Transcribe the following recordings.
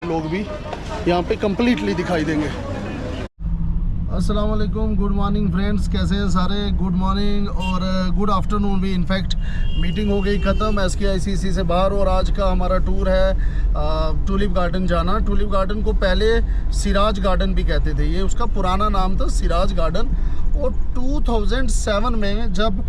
लोग भी यहाँ पे कम्प्लीटली दिखाई देंगे। अस्सलाम वालेकुम, गुड मॉर्निंग फ्रेंड्स, कैसे हैं सारे? गुड मॉर्निंग और गुड आफ्टरनून भी। इनफैक्ट मीटिंग हो गई ख़त्म SKICC से बाहर और आज का हमारा टूर है टूलिप गार्डन जाना। टूलिप गार्डन को पहले सिराज गार्डन भी कहते थे, ये उसका पुराना नाम था सिराज गार्डन। और 2007 में जब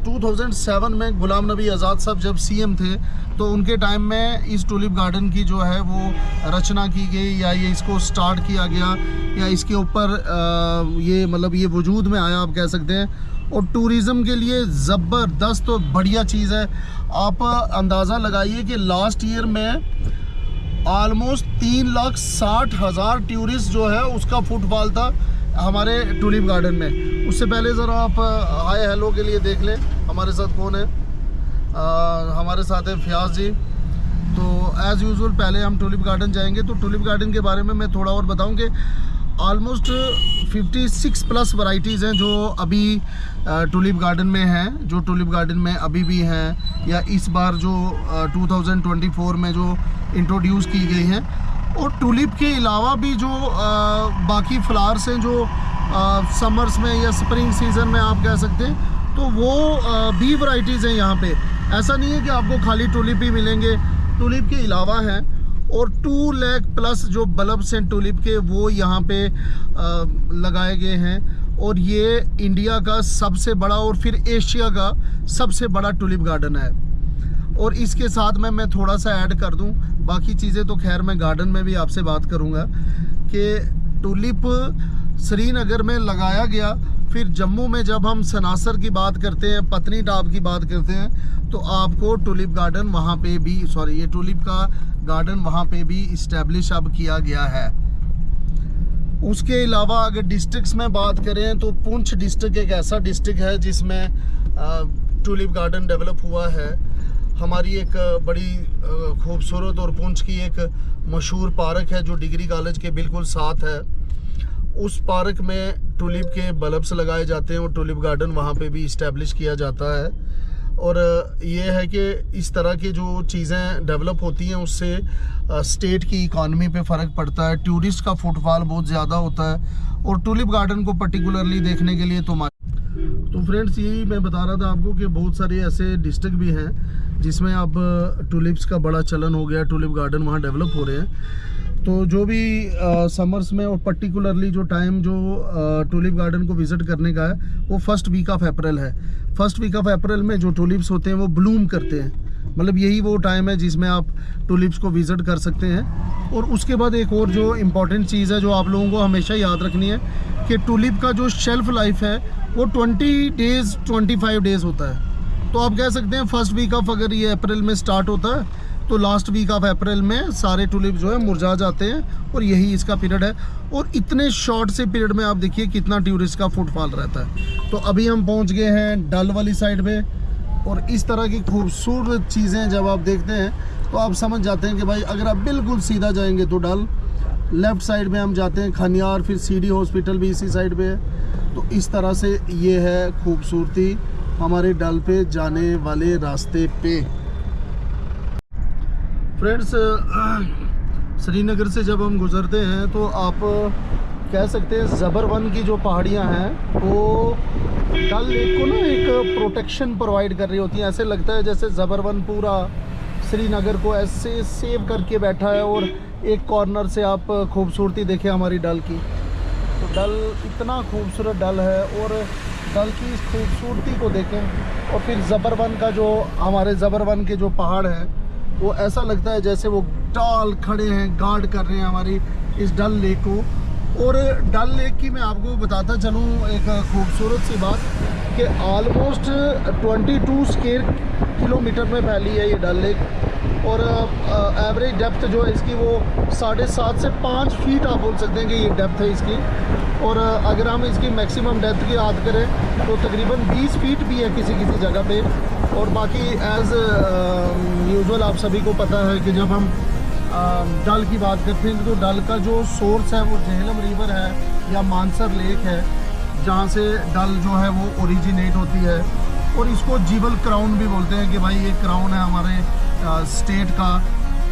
2007 में गुलाम नबी आज़ाद साहब जब CM थे तो उनके टाइम में इस टूलिप गार्डन की जो है वो रचना की गई या ये इसको स्टार्ट किया गया या इसके ऊपर ये मतलब ये वजूद में आया, आप कह सकते हैं। और टूरिज़म के लिए ज़बरदस्त और बढ़िया चीज़ है। आप अंदाज़ा लगाइए कि लास्ट ईयर में ऑलमोस्ट 3,60,000 टूरिस्ट जो है उसका फुटफॉल था हमारे टूलिप गार्डन में। उससे पहले ज़रा आप हाय हेलो के लिए देख लें हमारे साथ कौन है। हमारे साथ है फयाज जी। तो एज़ यूजुअल पहले हम टूलिप गार्डन जाएंगे। तो टूलिप गार्डन के बारे में मैं थोड़ा और बताऊं कि ऑलमोस्ट 56+ वैरायटीज़ हैं जो अभी टूलिप गार्डन में हैं, जो टूलिप गार्डन में अभी भी हैं या इस बार जो 2024 में जो इंट्रोड्यूस की गई हैं। और टूलिप के अलावा भी जो बाकी फ्लावर्स हैं जो समर्स में या स्प्रिंग सीज़न में आप कह सकते हैं, तो वो भी वैरायटीज़ हैं यहाँ पे। ऐसा नहीं है कि आपको खाली टूलिप ही मिलेंगे, टूलिप के अलावा हैं। और 2 लाख+ जो बल्ब्स हैं टूलिप के वो यहाँ पे लगाए गए हैं। और ये इंडिया का सबसे बड़ा और फिर एशिया का सबसे बड़ा टूलिप गार्डन है। और इसके साथ में मैं थोड़ा सा ऐड कर दूं, बाकी चीज़ें तो खैर मैं गार्डन में भी आपसे बात करूंगा कि टूलिप श्रीनगर में लगाया गया। फिर जम्मू में जब हम सनासर की बात करते हैं, पत्नीटाप की बात करते हैं, तो आपको टूलिप गार्डन वहाँ पे भी ये टूलिप का गार्डन वहाँ पे भी इस्टेब्लिश अब किया गया है। उसके अलावा अगर डिस्ट्रिक्ट्स में बात करें तो पुंछ डिस्ट्रिक्ट एक ऐसा डिस्ट्रिक्ट है जिसमें टूलिप गार्डन डेवलप हुआ है। हमारी एक बड़ी खूबसूरत और पुंछ की एक मशहूर पार्क है जो डिग्री कॉलेज के बिल्कुल साथ है। उस पार्क में टूलिप के बल्ब्स लगाए जाते हैं और टूलिप गार्डन वहाँ पे भी इस्टेब्लिश किया जाता है। और ये है कि इस तरह की जो चीज़ें डेवलप होती हैं उससे स्टेट की इकॉनमी पे फ़र्क पड़ता है, टूरिस्ट का फुटफॉल बहुत ज़्यादा होता है। और टूलिप गार्डन को पर्टिकुलरली देखने के लिए तो फ्रेंड्स यही मैं बता रहा था आपको कि बहुत सारे ऐसे डिस्ट्रिक्ट भी हैं जिसमें अब टूलिप्स का बड़ा चलन हो गया, टूलिप गार्डन वहाँ डेवलप हो रहे हैं। तो जो भी समर्स में और पर्टिकुलरली जो टाइम जो टूलिप गार्डन को विज़िट करने का है वो 1st वीक ऑफ अप्रैल है। 1st वीक ऑफ अप्रैल में जो टूलिप्स होते हैं वो ब्लूम करते हैं, मतलब यही वो टाइम है जिसमें आप टूलिप्स को विज़िट कर सकते हैं। और उसके बाद एक और जो इम्पॉर्टेंट चीज़ है जो आप लोगों को हमेशा याद रखनी है कि टूलिप का जो शेल्फ़ लाइफ है वो 20 डेज़ 25 डेज़ होता है। तो आप कह सकते हैं 1st वीक ऑफ अगर ये अप्रैल में स्टार्ट होता है तो लास्ट वीक ऑफ अप्रैल में सारे टूलिप जो है मुरझा जाते हैं और यही इसका पीरियड है। और इतने शॉर्ट से पीरियड में आप देखिए कितना टूरिस्ट का फुटफॉल रहता है। तो अभी हम पहुंच गए हैं डल वाली साइड में और इस तरह की खूबसूरत चीज़ें जब आप देखते हैं तो आप समझ जाते हैं कि भाई अगर आप बिल्कुल सीधा जाएंगे तो डल, लेफ़्ट साइड में हम जाते हैं खनियार, फिर CD हॉस्पिटल भी इसी साइड पे है। तो इस तरह से ये है खूबसूरती हमारे डल पे जाने वाले रास्ते पे। फ्रेंड्स श्रीनगर से जब हम गुज़रते हैं तो आप कह सकते हैं ज़बरवन की जो पहाड़ियाँ हैं वो डल लेक को ना एक प्रोटेक्शन प्रोवाइड कर रही होती हैं। ऐसे लगता है जैसे ज़बरवन पूरा श्रीनगर को ऐसे सेव करके बैठा है। और एक कॉर्नर से आप खूबसूरती देखें हमारी डल की, तो डल इतना खूबसूरत डल है और डल की इस खूबसूरती को देखें। और फिर ज़बरवन का जो हमारे ज़बरवन के जो पहाड़ हैं वो ऐसा लगता है जैसे वो टाल खड़े हैं, गार्ड कर रहे हैं हमारी इस डल लेक को। और डल लेक की मैं आपको बताता चलूँ एक खूबसूरत सी बात कि ऑलमोस्ट 22 स्क्वायर किलोमीटर में फैली है ये डल लेक। और एवरेज डेप्थ जो है इसकी वो 7.5 से 5 फीट आप बोल सकते हैं कि ये डेप्थ है इसकी। और अगर हम इसकी मैक्सिमम डेप्थ की बात करें तो तकरीबन 20 फीट भी है किसी किसी जगह पे। और बाकी एज़ यूजुअल आप सभी को पता है कि जब हम डल की बात करते हैं तो डल का जो सोर्स है वो झेलम रिवर है या मानसर लेक है जहाँ से डल जो है वो ओरिजिनेट होती है। और इसको जीवल क्राउन भी बोलते हैं कि भाई ये क्राउन है हमारे स्टेट का।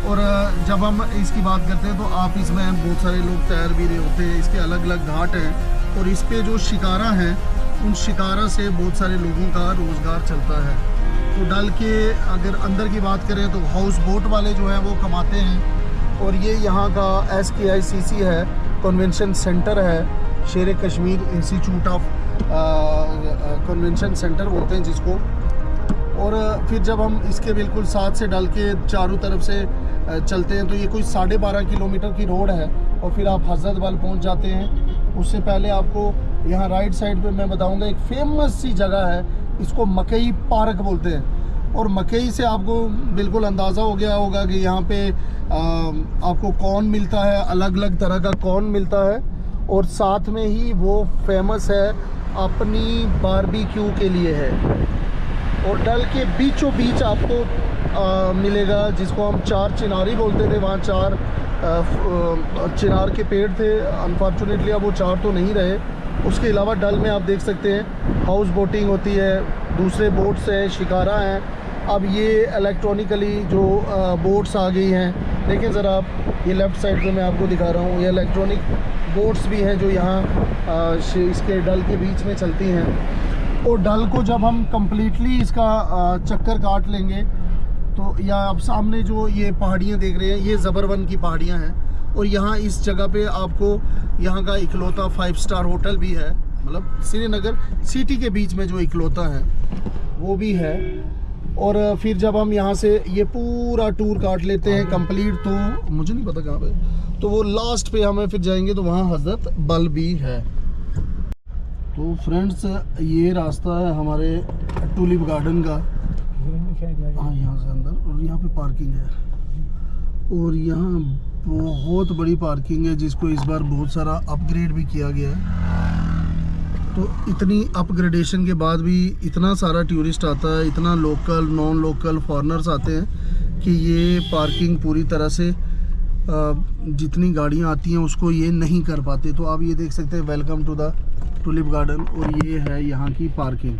और जब हम इसकी बात करते हैं तो आप इसमें बहुत सारे लोग तैर भी रहे होते हैं। इसके अलग अलग घाट हैं और इस पे जो शिकारा हैं उन शिकारा से बहुत सारे लोगों का रोज़गार चलता है। तो डल के अगर अंदर की बात करें तो हाउस बोट वाले जो हैं वो कमाते हैं। और ये यहाँ का SKICC है, कन्वेंशन सेंटर है, शेर Kashmir institute of convention centre बोलते हैं जिसको। और फिर जब हम इसके बिल्कुल साथ से डल के चारों तरफ से चलते हैं तो ये कोई 12.5 किलोमीटर की रोड है और फिर आप हज़रत बल पहुंच जाते हैं। उससे पहले आपको यहाँ राइट साइड पे मैं बताऊंगा एक फेमस सी जगह है, इसको मकई पार्क बोलते हैं। और मकई से आपको बिल्कुल अंदाज़ा हो गया होगा कि यहाँ पे आपको कॉर्न मिलता है, अलग अलग तरह का कॉर्न मिलता है। और साथ में ही वो फेमस है अपनी बारबेक्यू के लिए है। और डल के बीचों बीच आपको मिलेगा जिसको हम 4 चिनारी बोलते थे, वहाँ 4 चिनार के पेड़ थे। अनफॉर्चुनेटली अब वो 4 तो नहीं रहे। उसके अलावा डल में आप देख सकते हैं हाउस बोटिंग होती है, दूसरे बोट्स हैं, शिकारा हैं। अब ये इलेक्ट्रॉनिकली जो बोट्स आ गई हैं, देखें ज़रा आप, ये लेफ़्ट साइड पे मैं आपको दिखा रहा हूँ, ये इलेक्ट्रॉनिक बोट्स भी हैं जो यहाँ इसके डल के बीच में चलती हैं। और डल को जब हम कम्प्लीटली इसका चक्कर काट लेंगे तो या आप सामने जो ये पहाड़ियाँ देख रहे हैं ये ज़बरवन की पहाड़ियाँ हैं। और यहाँ इस जगह पे आपको यहाँ का इकलौता 5 स्टार होटल भी है, मतलब श्रीनगर सिटी के बीच में जो इकलौता है वो भी है। और फिर जब हम यहाँ से ये पूरा टूर काट लेते हैं कंप्लीट, तो मुझे नहीं पता कहाँ पे, तो वो लास्ट पे हमें फिर जाएंगे तो वहाँ हज़रत बल भी है। तो फ्रेंड्स ये रास्ता है हमारे टूलिप गार्डन का, हाँ यहाँ से अंदर, और यहाँ पे पार्किंग है। और यहाँ बहुत बड़ी पार्किंग है जिसको इस बार बहुत सारा अपग्रेड भी किया गया है। तो इतनी अपग्रेडेशन के बाद भी इतना सारा टूरिस्ट आता है, इतना लोकल नॉन लोकल फॉरेनर्स आते हैं कि ये पार्किंग पूरी तरह से जितनी गाड़ियाँ आती हैं उसको ये नहीं कर पाते। तो आप ये देख सकते हैं welcome to the tulip garden, और ये है यहाँ की पार्किंग।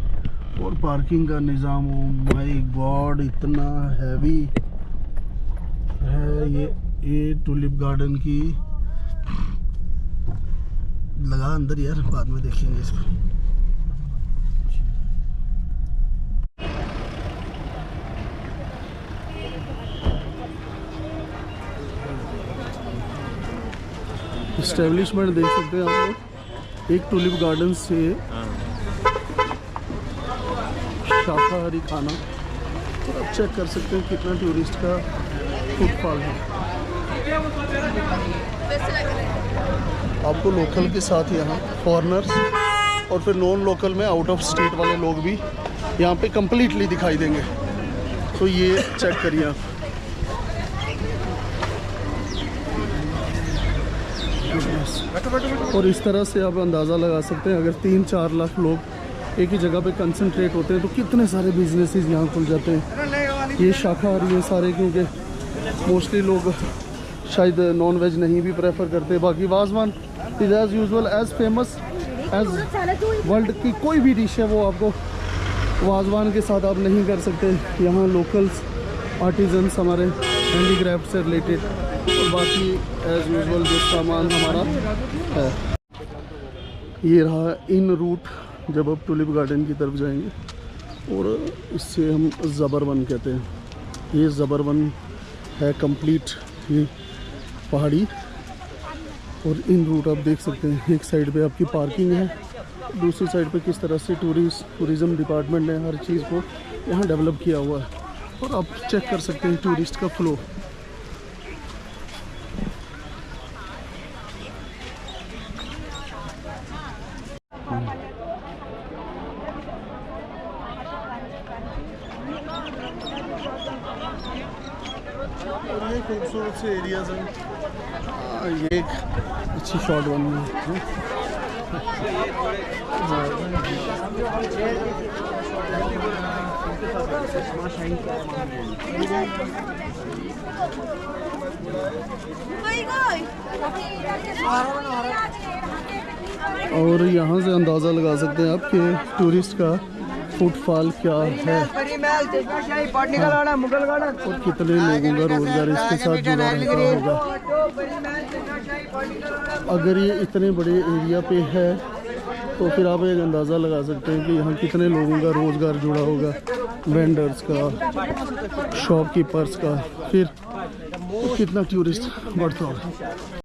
और पार्किंग का निज़ाम, ओ माय गॉड, इतना हैवी है ये टूलिप गार्डन की। लगा अंदर यार, बाद में देखेंगे इसको। इस्टेब्लिशमेंट देख सकते हैं आप लोग, एक टूलिप गार्डन से शाकाहारी खाना। तो आप चेक कर सकते हैं कितना टूरिस्ट का फुटफॉल है। आपको लोकल के साथ यहाँ फॉरेनर्स और फिर नॉन लोकल में आउट ऑफ स्टेट वाले लोग भी यहाँ पे कंप्लीटली दिखाई देंगे। तो ये चेक करिए आप। और इस तरह से आप अंदाज़ा लगा सकते हैं अगर 3-4 लाख लोग एक ही जगह पे कंसंट्रेट होते हैं तो कितने सारे बिजनेसेस यहाँ खुल जाते हैं। ये शाकाहारी है सारे, क्योंकि मोस्टली लोग शायद नॉन वेज नहीं भी प्रेफर करते। बाकी wazwan is as usual as famous as world की कोई भी डिश है वो आपको वाजवान के साथ आप नहीं कर सकते। यहाँ लोकल्स आर्टिजन्स हमारे हैंडीक्राफ्ट से रिलेटेड, और बाकी एज़ यूजुअल जो सामान हमारा है। ये रहा इन रूट जब आप टूलिप गार्डन की तरफ जाएंगे, और इससे हम ज़बरवन कहते हैं। ये ज़बरवन है कंप्लीट ये पहाड़ी। और इन रूट आप देख सकते हैं, एक साइड पे आपकी पार्किंग है, दूसरी साइड पे किस तरह से टूरिज़्म डिपार्टमेंट ने हर चीज़ को यहाँ डेवलप किया हुआ है। और आप चेक कर सकते हैं टूरिस्ट का फ्लो। और ये खूबसूरत से एरियाज हैं। ये एक अच्छी शॉट बनी है। और यहाँ से अंदाज़ा लगा सकते हैं आप कि टूरिस्ट का फुटफॉल क्या है और कितने लोगों का रोजगार इसके साथ जुड़ा रहता होगा। अगर ये इतने बड़े एरिया पे है तो फिर आप एक अंदाज़ा लगा सकते हैं कि यहाँ कितने लोगों का रोजगार जुड़ा होगा, वेंडर्स का, शॉपकीपर्स का, फिर कितना टूरिस्ट बढ़ता होगा।